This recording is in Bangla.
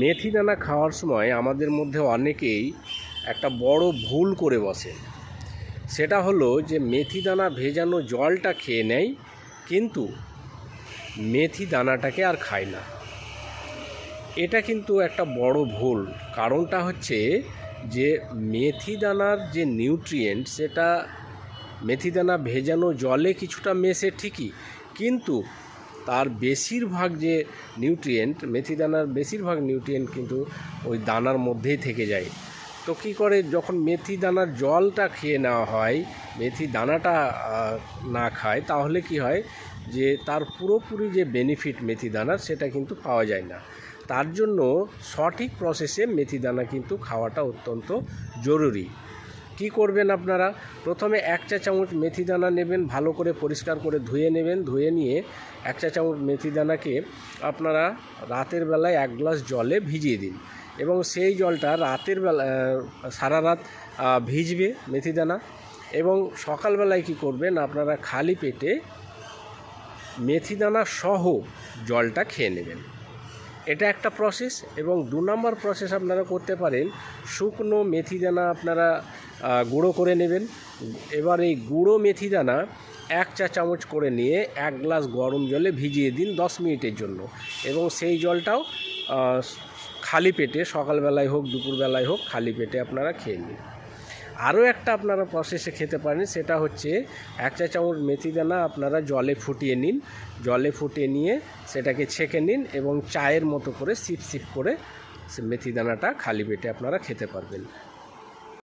মেথি দানা খাওয়ার সময় আমাদের মধ্যে অনেকেই একটা বড় ভুল করে বসে। সেটা হলো যে মেথি দানা ভেজানো জলটা খেয়ে নেয়, কিন্তু মেথি দানাটাকে আর খায় না। এটা কিন্তু একটা বড় ভুল। কারণটা হচ্ছে যে মেথি দানার যে নিউট্রিয়েন্ট, সেটা মেথি দানা ভেজানো জলে কিছুটা মেশে ঠিকই, কিন্তু তার বেশিরভাগ যে নিউট্রিয়েন্ট, মেথি দানার বেশিরভাগ নিউট্রিয়েন্ট কিন্তু ওই দানার মধ্যেই থেকে যায়। তো কী করে, যখন মেথি দানার জলটা খেয়ে নেওয়া হয়, মেথি দানাটা না খায়, তাহলে কি হয় যে তার পুরোপুরি যে বেনিফিট মেথি দানার, সেটা কিন্তু পাওয়া যায় না। তার জন্য সঠিক প্রসেসে মেথি দানা কিন্তু খাওয়াটা অত্যন্ত জরুরি। কি করবেন আপনারা, প্রথমে 1 চা চামচ মেথি দানা নেবেন, ভালো করে পরিষ্কার করে ধুয়ে নেবেন। ধুয়ে নিয়ে 1 চা চামচ মেথি দানাকে আপনারা রাতের বেলায় 1 গ্লাস জলে ভিজিয়ে দিন, এবং সেই জলটা রাতের বেলা সারা রাত ভিজবে মেথি দানা। এবং সকালবেলায় কি করবেন, আপনারা খালি পেটে মেথি দানা সহ জলটা খেয়ে নেবেন। এটা একটা প্রসেস। এবং 2 নম্বর প্রসেস আপনারা করতে পারেন, শুকনো মেথি দানা আপনারা গুঁড়ো করে নেবেন। এবার এই গুঁড়ো মেথি দানা 1 চা চামচ করে নিয়ে 1 গ্লাস গরম জলে ভিজিয়ে দিন 10 মিনিটের জন্য, এবং সেই জলটাও খালি পেটে, সকালবেলায় হোক দুপুরবেলায় হোক, খালি পেটে আপনারা খেয়ে নিন। আরও একটা আপনারা প্রসেসে খেতে পারেন, সেটা হচ্ছে 1 চা চামচ মেথি দানা আপনারা জলে ফুটিয়ে নিন। জলে ফুটিয়ে নিয়ে সেটাকে ছেঁকে নিন, এবং চায়ের মতো করে সিপ সিপ করে মেথি দানাটা খালি পেটে আপনারা খেতে পারবেন।